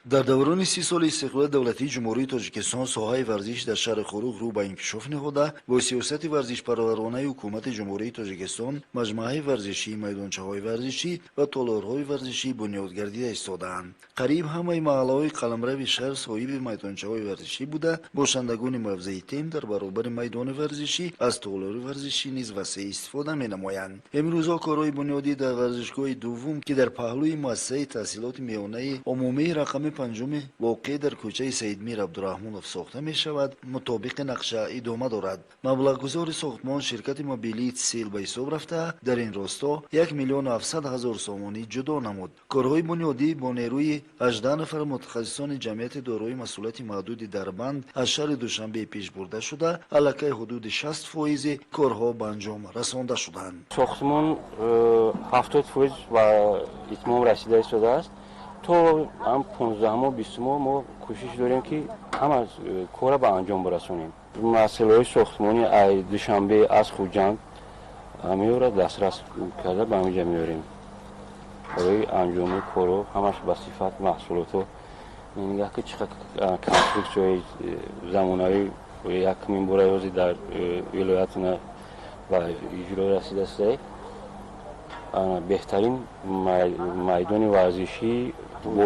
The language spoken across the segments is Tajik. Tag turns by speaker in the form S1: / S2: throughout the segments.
S1: дар даврони 30 соли истиқлоли давлатии ҷумҳурии тоҷикистон соҳаи варзиш дар шаҳри Хурӯғ рӯ ба инкишоф наҳода, бо сиёсати варзишпарваронаи ҳукумати ҷумҳурии Тоҷикистон маҷмӯаҳои варзишӣ, майдончаҳои варзишӣ ва толорҳои варзишӣ бунёд гардида истодаанд. қариб ҳамаи маҳаллаҳои қаламрави шаҳр соҳиби майдончаҳои варзишӣ буда, бошандагони мавзеи тем дар баробари майдони варзишӣ аз толори варзишӣ низ васеъ истифода менамоянд. имрӯзҳо корҳои бунёдӣ дар варзишгоҳи дуввум, ки дар паҳлӯи муассисаи таҳсилоти миёнаи умумии рақами панҷуми воқеъ дар кӯчаи Саидмир Абдурахмонов сохта мешавад, мутобиқи нақша идома дорад. маблағгузори сохтмон ширкати мобилии Тсил ба ҳисоб рафта, дар ин росто 1 млн 700 000 сомонӣ ҷудо намуд. корҳои бунёдӣ бо нерӯи 18 нафар мутахассисони ҷамъияти дорои масъулияти маҳдуди Дарбанд аз шаҳри Душанбе пеш бурда шуда, аллакай ҳудуди 60% корҳо ба анҷом расонда шуданд.
S2: сохтмон 70% ва итмом расида истодааст. то ҳам 15 20 мо кӯшиш дорем ки ҳама кора ба анҷом барасонем. масъалаҳои сохтмони ай Душанбе аз Хуҷанд ҳамеора дастрас карда ба ҳаминҷа меорем. барои анҷоми корҳо ҳамаш ба сифат маҳсулотҳо нигоҳ ки чиқадр конструксияҳои замонавӣ якмин бора ёзи дар вилоятна ба иҷро расидааст. беҳтарин майдони варзишӣ бо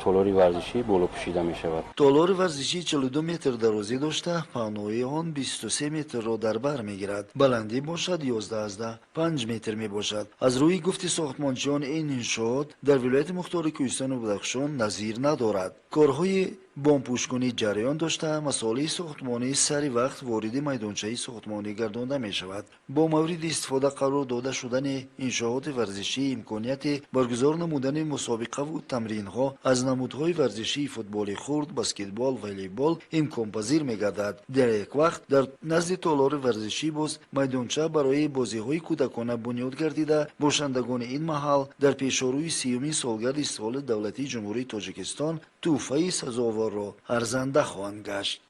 S2: толори варзишӣ боло пӯшида мешавад.
S1: толори варзишӣ 42 метр дарозӣ дошта, паҳнои он 23 метрро дар бар мегирад. баландӣ бошад 11.5 метр мебошад. аз рӯи гуфти сохтмончиён ин иншоот дар вилояти мухтори Кӯҳистону Бадахшон назир надорад. корҳои бомпӯшкунӣ ҷараён дошта, масолиҳи сохтмонӣ сари вақт вориди майдончаи сохтмонӣ гардонда мешавад. бо мавриди истифода қарор дода шудани иншооти варзишӣ имконияти баргузор намудани мусобиқаву тамринҳо аз намудҳои варзишии футболи хурд, баскетбол, волейбол имконпазир мегардад. дар як вақт дар назди толори варзишӣ боз майдонча барои бозиҳои кӯдакона бунёд гардида, бошандагони ин маҳал дар пешорӯи 30-умин солгарди истиқлоли давлатии ҷумҳурии Тоҷикистон тӯҳфаи сазоворро арзанда хоҳанд гашт.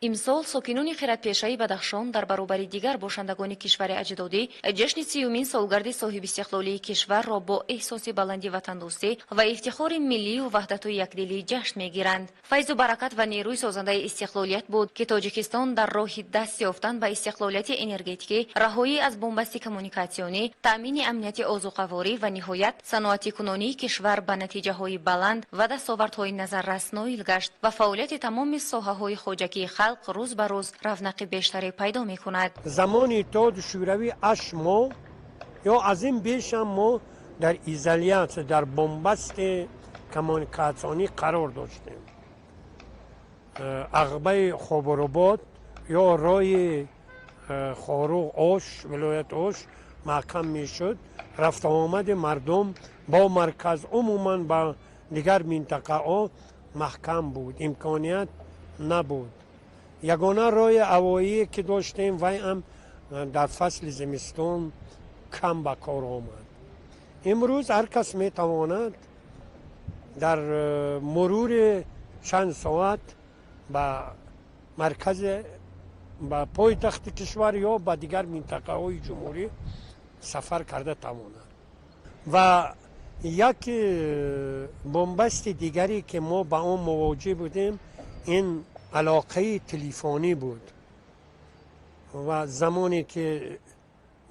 S3: имсол сокинони хиратпешаи Бадахшон дар баробари дигар бошандагони кишвари аҷдодӣ ҷашни 30-умин солгарди соҳибистиқлолии кишварро бо эҳсоси баланди ватандӯстӣ ва ифтихори миллию ваҳдату якдилӣ ҷашн мегиранд. файзу баракат ва нерӯи созандаи истиқлолият буд, ки Тоҷикистон дар роҳи даст ёфтан ба истиқлолияти энергетикӣ, раҳоӣ аз бомбасти коммуникатсионӣ, таъмини амнияти озуқаворӣ ва ниҳоят саноати кунонии кишвар ба натиҷаҳои баланд ва дастовардҳои назаррас ноил гашт ва фаъолияти тамоми соҳаҳои хоҷагии халқ рӯз ба рӯз равнақи бештаре пайдо мекунад.
S4: замони то шӯравӣ 8 моҳ ё аз ин бешам мо дар изолясия дар бомбасти коммуникатсионӣ қарор доштем. ағбаи Хоборобод ё роҳи Хорӯғ Ош, вилоят Ош маҳкам мешуд. рафтуомади мардум бо марказ умуман ба дигар минтақаҳо маҳкам буд, имконият набуд. ягона роҳи ҳавоие ки доштем, вай ҳам дар фасли зимистон кам ба кор омад. имрӯз ҳар кас метавонад дар мурури чанд соат ба маркази ба пойтахти кишвар ё ба дигар минтақаҳои ҷумҳурӣ сафар карда тавонад. ва як бомбасти дигаре ки мо ба он мувоҷиҳ будем, ин алоқаи телефонӣ буд. ва замоне ки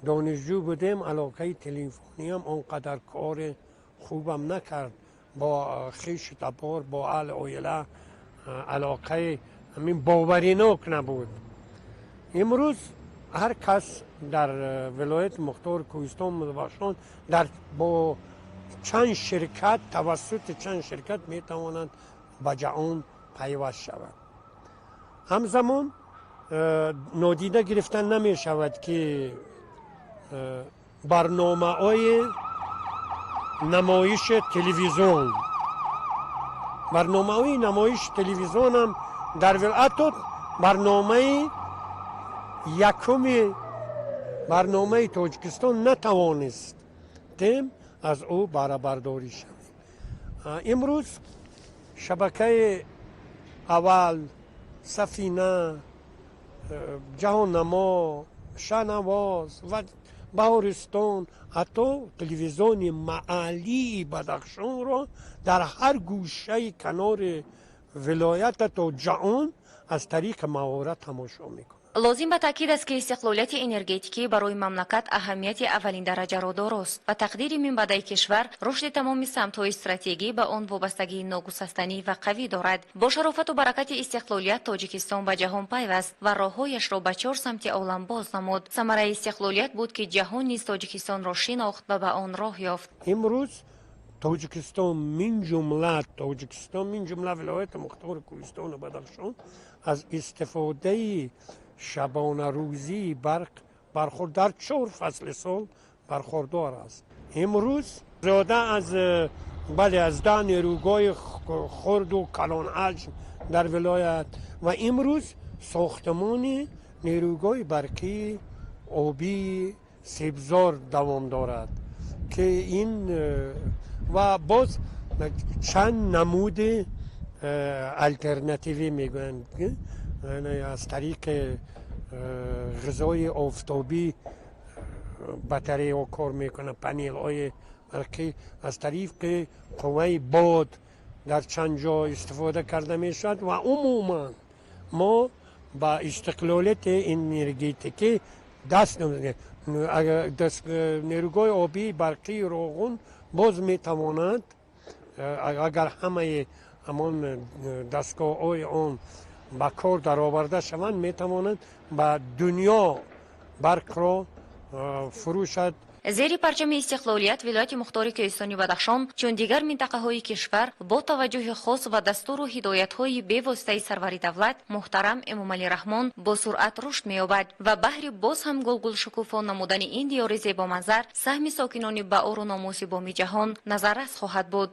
S4: донишҷӯ будем, алоқаи телефонӣ ҳам он қадар кори хубам накард. бо хишу табор, бо аҳли оила алоқаи ҳамин боваринок набуд. имрӯз ҳар кас дар вилояти мухтори Кӯҳистон Бадахшон дар бо чанд ширкат, тавассути чанд ширкат метавонад ба ҷаҳон пайваст шавад. ҳамзамон нодида гирифта намешавад ки барномаҳои намоиши телевизион, барномаҳои намоиши телевизион ҳам дар ҳатто барномаи якуми барномаи Тоҷикистон натавонистем аз ӯ баҳрабардорӣ шавем. имрӯз шабакаи аввал, Сафина, ҷаҳоннамо, Шаҳнавоз ва بهارستان، حتی تلویزیون محلی بدخشان را در هر گوشه کنار ولایت تا جهان از طریق مهارت تماشا میکنه.
S3: لازم به تاکید است که استقلالیت انرژتیکی برای مملکت اهمیت اولین درجه را دارد و تقدیر منبع کشور رشد تمام سمت‌های استراتژیکی به آن وابستگی ناگسستنی و قوی دارد. با شرافت و برکت استقلالیت تاجیکستان به جهان پیوست و راههایش را به 4 سمت عالم باز نمود. ثمره استقلالیت بود که جهان نیز تاجیکستان را شناخت و به آن راه یافت.
S4: امروز تاجیکستان من جمله ولایت مختار کوهستان و بدخشان از استفاده شبانه روزی برخورد در 4 فصل سال برخوردار است. امروز زیاده از 10 نیروگاه خرد و کلان حجم در ولایت و امروز ساختمان نیروگاه برقی آبی سبزار دوام دارد که این و باز چند نمود الترناتیوی میگویند از طریق غذای آفتابی بطری ها کار میکنه، پنیل های برقی از طریق قوه باد در چند جا استفاده کرده میشد و عموما ما با استقلالیت انرژتیکی دست نمیدیم. نیروگاه آبی برقی روغن باز میتواند اگر همه همان دستگاه های آن با کار در آورده شوند میتوانند به دنیا برق را فروشد.
S3: زیر پرچم استقلالیت ولایت مختار کوهستانی بدخشان چون دیگر منطقه های کشور با توجه خاص و دستور و هدایت های به واسطه سرور دولت محترم امامعلی رحمان با سرعت رشد می‌یابد و بهر باز هم گلگل شکوفا نمودن این دیار زیبا منظر سهم ساکنان بهار و ناموس بام جهان نظررس خواهد بود.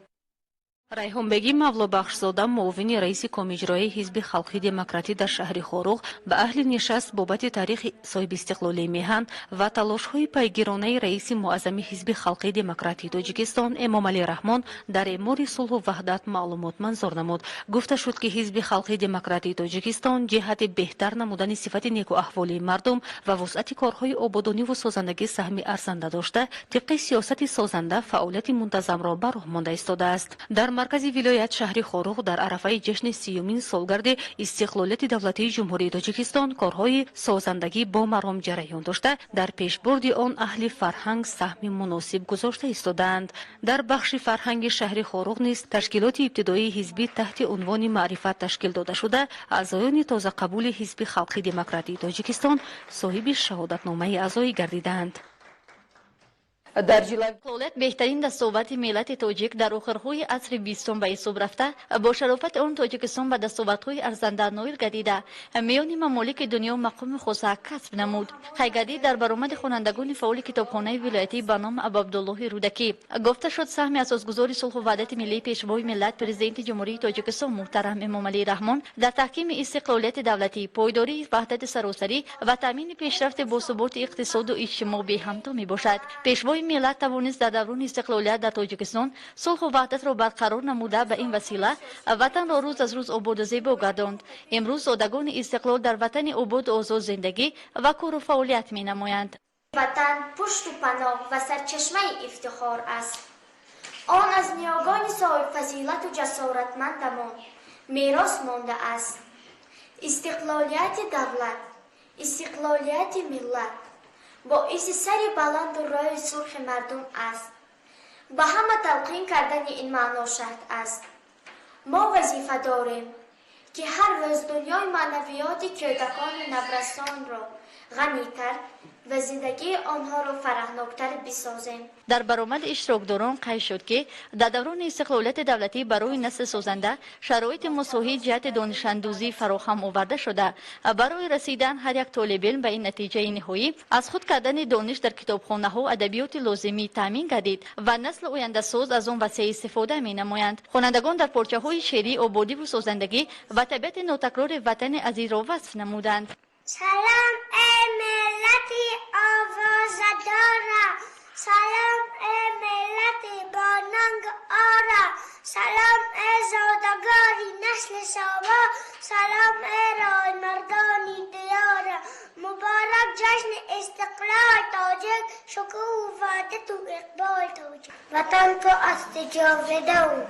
S5: райҳонбеги мавлобахшзода муовини раиси комиҷроии ҳизби халқии демократӣ дар шаҳри хоруғ ба аҳли нишаст бобати таърихи соҳиби истиқлолии меҳан ва талошҳои пайгиронаи раиси муаззами ҳизби халқии демократии тоҷикистон эмомалӣ раҳмон дар эъмори сулҳу ваҳдат маълумот манзур намуд. гуфта шуд ки ҳизби халқии демократии тоҷикистон ҷиҳати беҳтар намудани сифати некуаҳволии мардум ва вусъати корҳои ободониву созандагӣ саҳми арзанда дошта тибқи сиёсати созанда фаъолияти мунтазамро ба роҳ монда истодааст. дар маркази вилоят шаҳри хоруғ дар арафаи ҷашни 30-юмин солгарди истиқлолияти давлатии ҷумҳурии тоҷикистон корҳои созандагӣ бо маром ҷараён дошта дар пешбурди он аҳли фарҳанг саҳми муносиб гузошта истодаанд. дар бахши фарҳанги шаҳри хоруғ низ ташкилоти ибтидоии ҳизбӣ таҳти унвони маърифат ташкил дода шуда аъзоёни тозақабули ҳизби халқии демократии тоҷикистон соҳиби шаҳодатномаи аъзоӣ гардиданд.
S6: استقلالiyت بهترین دستاورد ملت تاجیک در آخرهای عصر 20 به حساب رفته با شرافت آن تاجیکستان به دستاوردهای ارزنده نائل گردیده میان ممالک دنیا مقام خاص کسب نمود. خیگردی در برآمد خوانندگان فعال کتابخانه ولایتی به نام ابوعبدالله رودکی گفته شد سهم اساسگذار صلح و وحدت ملی پیشوای ملت پرزیدنت جمهوری تاجیکستان محترم امامعلی رحمان در تحکیم استقلالیت دولتی، پایداری وحدت سراسری و تامین پیشرفت باثبات اقتصاد و اجتماع به همتا می باشد. پیشوای ملت توانست در دوران استقلالیت در تاجیکستان صلح و وحدت را برقرار نموده به این وسیله وطن را روز از روز آباد و زیبا گرداند. امروز زادگان استقلال در وطن آباد و آزاد زندگی و کار و فعالیت می نمایند.
S7: وطن پشت و پناه و سرچشمه افتخار است. آن از نیاگان صاحب فضیلت و جسارتمندمان میراث مانده است. استقلالیت دولت، استقلالیت ملت باعث سر بلند و راه سرخ مردم است. به همه تلقین کردن این معنا شرط است. ما وظیفه داریم که هر روز دنیای معنویات کودکان نورستان را غنی‌تر و زندگی آنها را فرحناکتر بسازیم.
S6: در برآمد اشتراکداران قید شد که در دوران استقلالیت دولتی برای نسل سازنده شرایط مساعد جهت دانش‌اندوزی فراهم آورده شده. برای رسیدن هر یک طالب علم به این نتیجه نهایی از خود کردن دانش در کتابخانه‌ها و ادبیات لازمی تامین گردید و نسل آینده ساز از آن وسیله استفاده می‌نمایند. خوانندگان در پارچه‌های شعری آبادی و سازندگی و طبیعت ناتکرار وطن عزیز را وصف نمودند.
S7: سلام ای ملت آوازدارم، سلام ای ملت
S8: با ننگ آرا سلام ای زادگاری نسل سابا سلام ای رای مردانی دیارا مبارک جشن استقلال تاجک شکوه وفادت و اقبال تاجک وطن تو است جاودان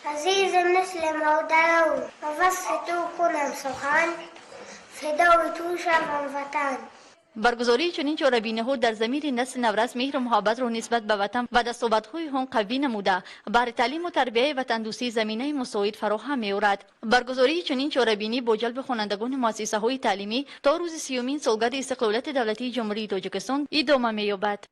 S8: عزیز مثل مادران و وصف تو کنم سخن فدای تو شوم وطن.
S6: برگزاری چنین چهاربینی‌ها در ضمیر نسل نورس مهر و محبت را نسبت به وطن و دستاوردهای آن قوی نموده برای تعلیم و تربیت وطن دوستی زمینه مساعد فراهم می‌آورد. برگزاری چنین چهاربینی با جلب خوانندگان مؤسسه‌های تعلیمی تا روز 30 سالگرد استقلالیت دولتی جمهوری تاجیکستان ادامه می‌یابد.